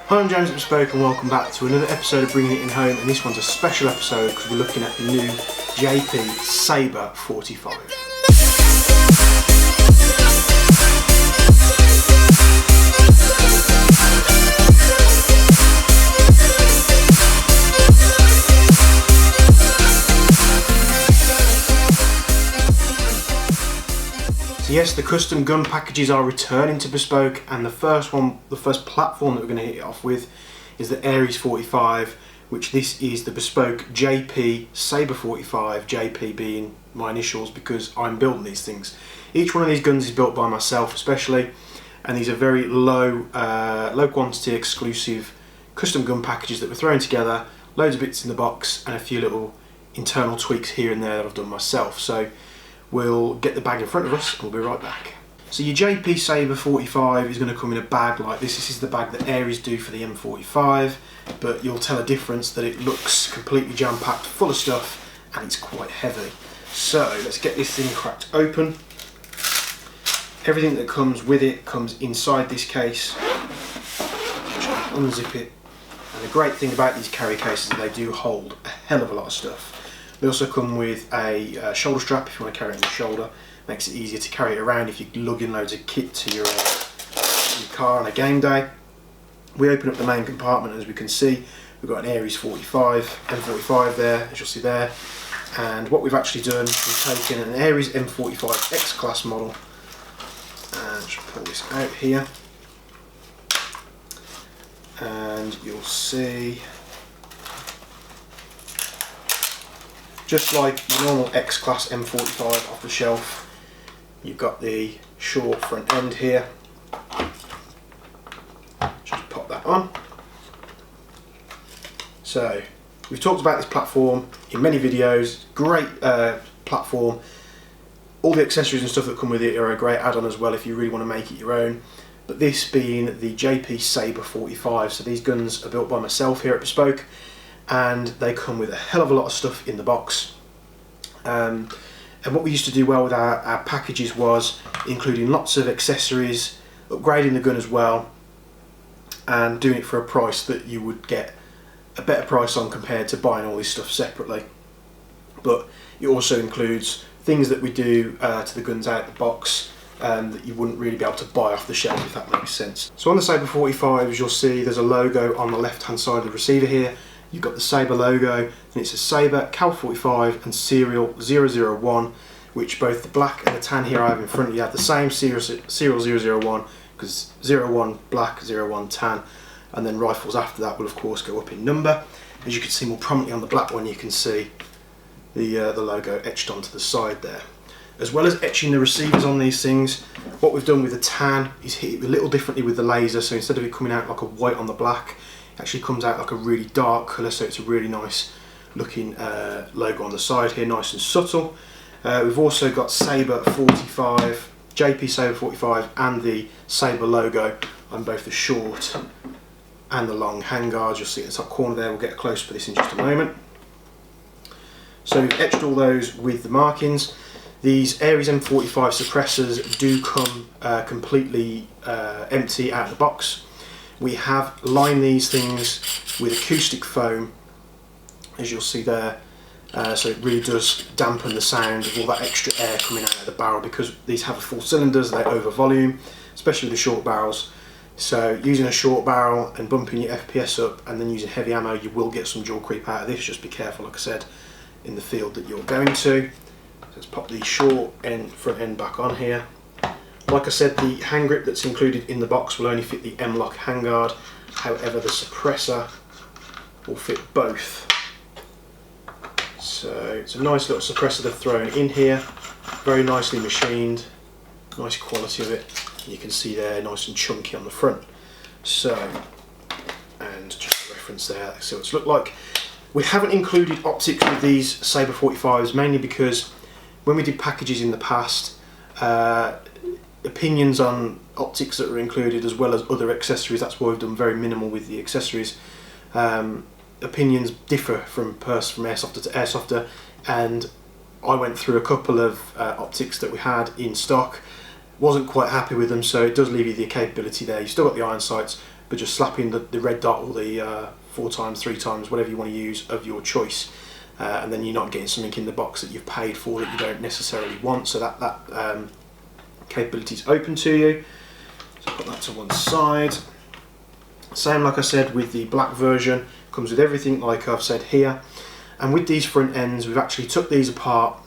Hi, I'm James at Bespoke and welcome back to another episode of Bringing It In Home, and this one's a special episode because we're looking at the new JP Saber 45. So yes, the custom gun packages are returning to Bespoke, and the first platform that we're going to hit it off with is the Aries 45, which this is the Bespoke JP Saber 45, JP being my initials because I'm building these things. Each one of these guns is built by myself especially, and these are very low quantity exclusive custom gun packages that we're throwing together, loads of bits in the box and a few little internal tweaks here and there that I've done myself. So we'll get the bag in front of us and we'll be right back. So your JP Saber 45 is going to come in a bag like this. This is the bag that Aries do for the M45, but you'll tell a difference that it looks completely jam-packed full of stuff and it's quite heavy. So let's get this thing cracked open. Everything that comes with it comes inside this case. Just unzip it. And the great thing about these carry cases is they do hold a hell of a lot of stuff. They also come with a shoulder strap if you want to carry it on your shoulder. Makes it easier to carry it around if you're lugging loads of kit to your car on a game day. We open up the main compartment, and as we can see, we've got an Aries 45, M45 there, as you'll see there. And what we've actually done, we've taken an Aries M45 X-Class model, and just pull this out here. And you'll see, just like your normal X-Class M45 off the shelf, you've got the short front end here. Just pop that on. So, we've talked about this platform in many videos. Great platform. All the accessories and stuff that come with it are a great add-on as well if you really want to make it your own. But this being the JP Saber 45, so these guns are built by myself here at Bespoke, and they come with a hell of a lot of stuff in the box. And what we used to do well with our packages was including lots of accessories, upgrading the gun as well, and doing it for a price that you would get a better price on compared to buying all this stuff separately. But it also includes things that we do to the guns out of the box that you wouldn't really be able to buy off the shelf, if that makes sense. So on the Saber 45, as you'll see, there's a logo on the left hand side of the receiver here. You've got the Saber logo, and it says Saber, Cal 45 and serial 001, which both the black and the tan here I have in front of you have the same serial 001, because 01 black, 01 tan, and then rifles after that will of course go up in number. As you can see more prominently on the black one, you can see the logo etched onto the side there. As well as etching the receivers on these things, what we've done with the tan is hit it a little differently with the laser, so instead of it coming out like a white on the black, actually comes out like a really dark colour, so it's a really nice looking logo on the side here, nice and subtle. We've also got Saber 45, JP Saber 45 and the Saber logo on both the short and the long handguards. You'll see in the top corner there, we'll get close for this in just a moment. So we've etched all those with the markings. These Aries M45 suppressors do come completely empty out of the box. We have lined these things with acoustic foam, as you'll see there, so it really does dampen the sound of all that extra air coming out of the barrel, because these have full cylinders, they over volume, especially the short barrels. So using a short barrel and bumping your FPS up and then using heavy ammo, you will get some jaw creep out of this. Just be careful, like I said, in the field that you're going to. So let's pop the short end, front end back on here. Like I said, the hand grip that's included in the box will only fit the M-LOK handguard, however the suppressor will fit both. So it's a nice little suppressor they've thrown in here, very nicely machined, nice quality of it. You can see there, nice and chunky on the front. So, and just a reference there, that's what it's looked like. We haven't included optics with these Saber 45s, mainly because when we did packages in the past, opinions on optics that were included as well as other accessories, that's why we've done very minimal with the accessories. Opinions differ from airsofter to airsofter, and I went through a couple of optics that we had in stock, wasn't quite happy with them, so it does leave you the capability there. You've still got the iron sights, but just slapping the red dot or the 4 times, 3 times, whatever you want to use of your choice. And then you're not getting something in the box that you've paid for that you don't necessarily want, so that capability is open to you. So put that to one side. Same like I said with the black version, comes with everything like I've said here. And with these front ends, we've actually took these apart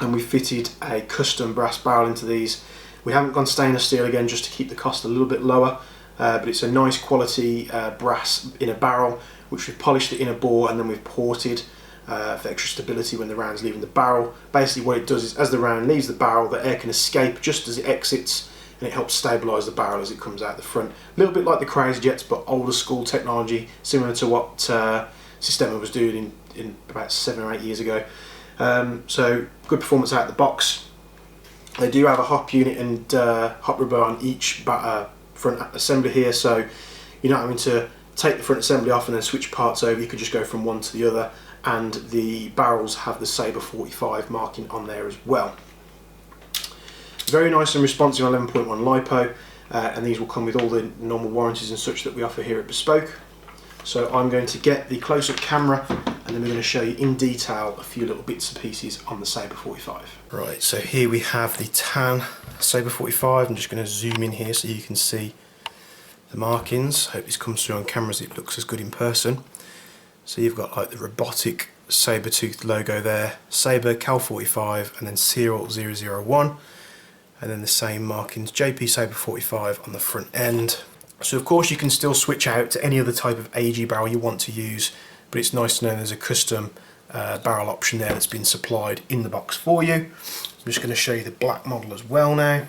and we fitted a custom brass barrel into these. We haven't gone stainless steel again, just to keep the cost a little bit lower, but it's a nice quality brass in a barrel, which we've polished the inner bore and then we've ported for extra stability when the round's leaving the barrel. Basically what it does is, as the round leaves the barrel, the air can escape just as it exits, and it helps stabilise the barrel as it comes out the front. A little bit like the Crazy Jets, but older school technology, similar to what Systema was doing in about 7 or 8 years ago. So good performance out of the box. They do have a hop unit and hop rubber on each front assembly here, so you're not having to take the front assembly off and then switch parts over. You could just go from one to the other, and the barrels have the Saber 45 marking on there as well. Very nice and responsive 11.1 LiPo, and these will come with all the normal warranties and such that we offer here at Bespoke. So I'm going to get the close-up camera and then we're going to show you in detail a few little bits and pieces on the Saber 45. Right, so here we have the tan Saber 45. I'm just going to zoom in here so you can see the markings. Hope this comes through on camera as it looks as good in person. So you've got like the robotic saber-toothed logo there, Saber, Cal 45, and then Serial 001. And then the same markings, JP Saber 45 on the front end. So of course you can still switch out to any other type of AG barrel you want to use, but it's nice to know there's a custom barrel option there that's been supplied in the box for you. I'm just going to show you the black model as well now,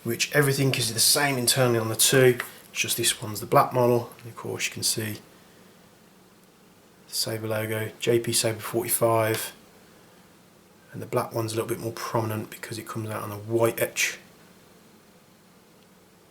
which everything is the same internally on the two, it's just this one's the black model. And of course you can see the Saber logo, JP Saber 45. And the black one's a little bit more prominent because it comes out on a white etch.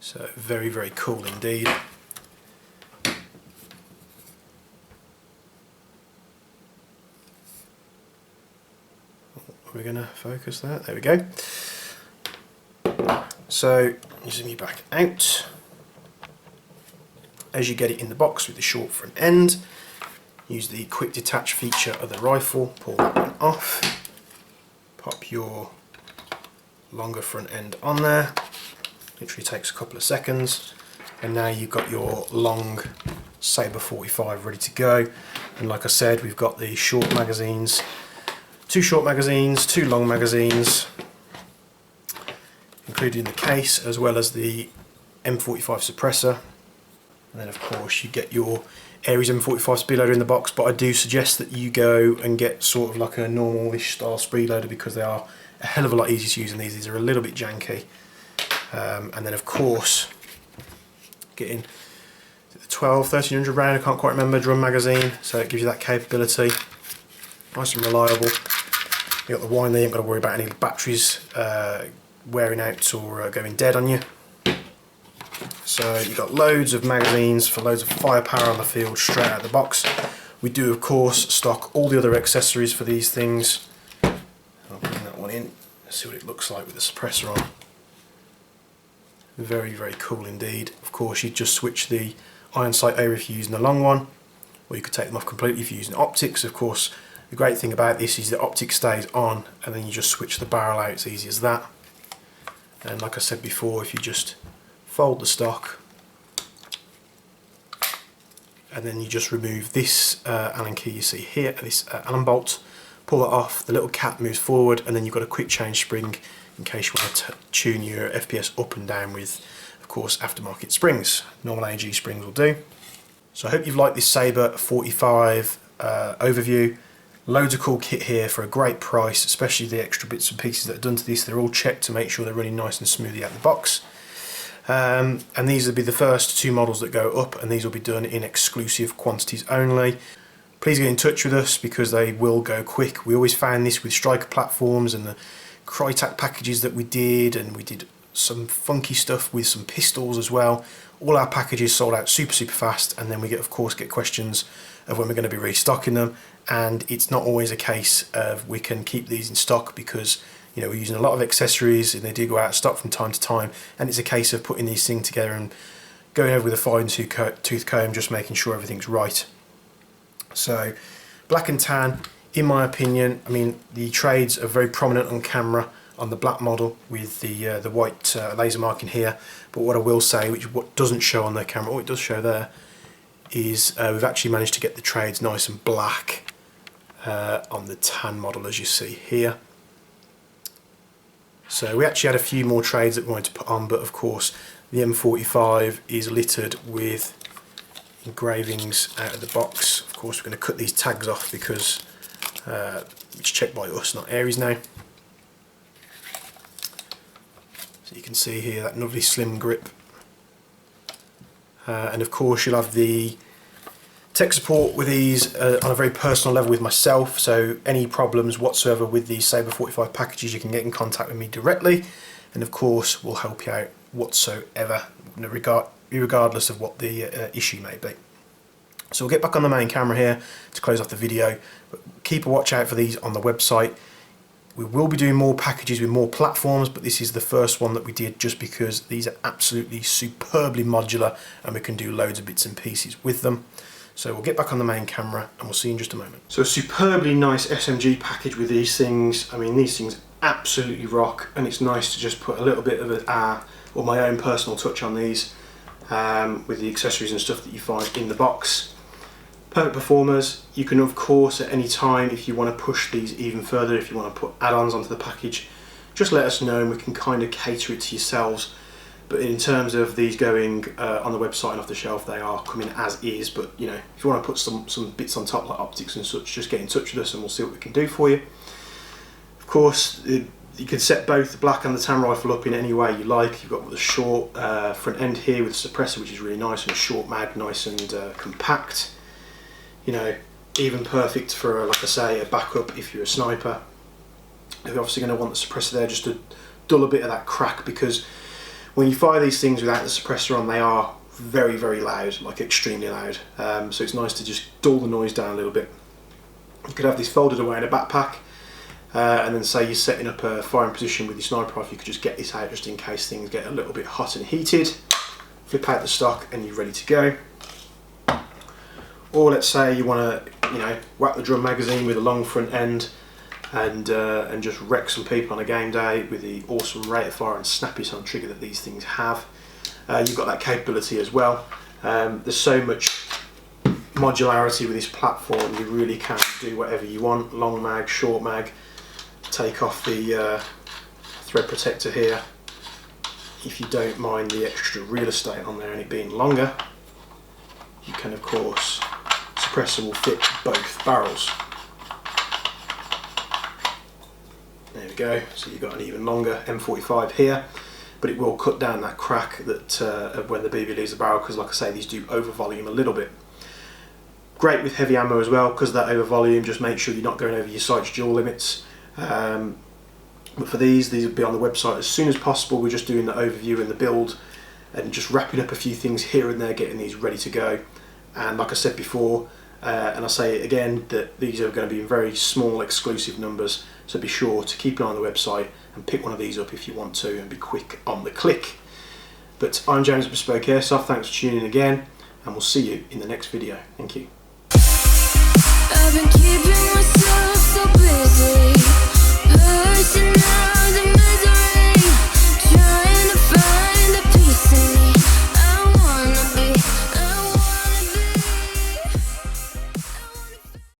So very, very cool indeed. Are we going to focus that? There we go. So zoom you back out. As you get it in the box with the short front end, use the quick detach feature of the rifle, pull that one off. Pop your longer front end on there, literally takes a couple of seconds, and now you've got your long Saber 45 ready to go. And like I said, we've got the short magazines, 2 short magazines, 2 long magazines included in the case, as well as the M45 suppressor. And then of course you get your Aries M45 speed loader in the box, but I do suggest that you go and get sort of like a normal-ish style speed loader because they are a hell of a lot easier to use than these. These are a little bit janky. And then of course getting the 1300 round, I can't quite remember, drum magazine, so it gives you that capability. Nice and reliable. You got the wine there, you ain't got to worry about any batteries wearing out or going dead on you. So you've got loads of magazines for loads of firepower on the field straight out of the box. We do of course stock all the other accessories for these things. I'll bring that one in, see what it looks like with the suppressor on. Very, very cool indeed. Of course you just switch the iron sight over if you're using the long one, or you could take them off completely if you're using optics. Of course the great thing about this is the optic stays on and then you just switch the barrel out, it's easy as that. And like I said before, if you just fold the stock and then you just remove this Allen key you see here, this Allen bolt, pull it off, the little cap moves forward, and then you've got a quick change spring in case you want to tune your FPS up and down with, of course, aftermarket springs. Normal AG springs will do. So I hope you've liked this Saber 45 overview. Loads of cool kit here for a great price, especially the extra bits and pieces that are done to this. They're all checked to make sure they're running nice and smoothly out of the box. And these will be the first 2 models that go up, and these will be done in exclusive quantities only. Please get in touch with us because they will go quick. We always found this with Striker platforms and the Crytac packages that we did, and we did some funky stuff with some pistols as well. All our packages sold out super fast, and then we of course get questions of when we're going to be restocking them, and it's not always a case of we can keep these in stock because we're using a lot of accessories and they do go out of stock from time to time, and it's a case of putting these things together and going over with a fine tooth comb, just making sure everything's right. So black and tan, in my opinion, I mean the trades are very prominent on camera on the black model with the white laser marking here, but what I will say, which what doesn't show on their camera, oh it does show there, is we've actually managed to get the trades nice and black on the tan model, as you see here. So we actually had a few more trades that we wanted to put on, but of course the M45 is littered with engravings out of the box. Of course we're going to cut these tags off because it's checked by us, not Aries now. So you can see here that lovely slim grip. And of course you'll have the tech support with these on a very personal level with myself, so any problems whatsoever with these Saber 45 packages you can get in contact with me directly, and of course we'll help you out whatsoever, regardless of what the issue may be. So we'll get back on the main camera here to close off the video, but keep a watch out for these on the website. We will be doing more packages with more platforms, but this is the first one that we did just because these are absolutely superbly modular and we can do loads of bits and pieces with them. So we'll get back on the main camera and we'll see you in just a moment. So a superbly nice SMG package with these things. I mean, these things absolutely rock, and it's nice to just put a little bit of or my own personal touch on these with the accessories and stuff that you find in the box. Perfect performers. You can of course at any time, if you want to push these even further, if you want to put add-ons onto the package, just let us know and we can kind of cater it to yourselves. But in terms of these going on the website and off the shelf, they are coming as is. But you know, if you want to put some bits on top like optics and such, just get in touch with us and we'll see what we can do for you. Of course, you can set both the black and the tan rifle up in any way you like. You've got the short front end here with the suppressor, which is really nice, and a short mag, nice and compact. You know, even perfect for, like I say, a backup if you're a sniper. You're obviously going to want the suppressor there just to dull a bit of that crack, because when you fire these things without the suppressor on, they are very, very loud, like extremely loud. So it's nice to just dull the noise down a little bit. You could have this folded away in a backpack, and then say you're setting up a firing position with your sniper rifle, you could just get this out just in case things get a little bit hot and heated. Flip out the stock and you're ready to go. Or let's say you want to, you know, whack the drum magazine with a long front end and just wreck some people on a game day with the awesome rate of fire and snappy sound trigger that these things have. You've got that capability as well. There's so much modularity with this platform, you really can do whatever you want. Long mag, short mag, take off the thread protector here if you don't mind the extra real estate on there and it being longer. You can of course, suppressor will fit both barrels. There we go, so you've got an even longer M45 here, but it will cut down that crack that of when the BB leaves the barrel, because like I say, these do over volume a little bit. Great with heavy ammo as well, because that over volume, just make sure you're not going over your sight's dual limits. But for these will be on the website as soon as possible. We're just doing the overview and the build and just wrapping up a few things here and there, getting these ready to go. And like I said before, and I'll say it again, that these are going to be in very small exclusive numbers, so be sure to keep an eye on the website and pick one of these up if you want to, and be quick on the click. But I'm James at Bespoke Airsoft, thanks for tuning in again, and we'll see you in the next video. Thank you. I've been keeping myself so busy, personal.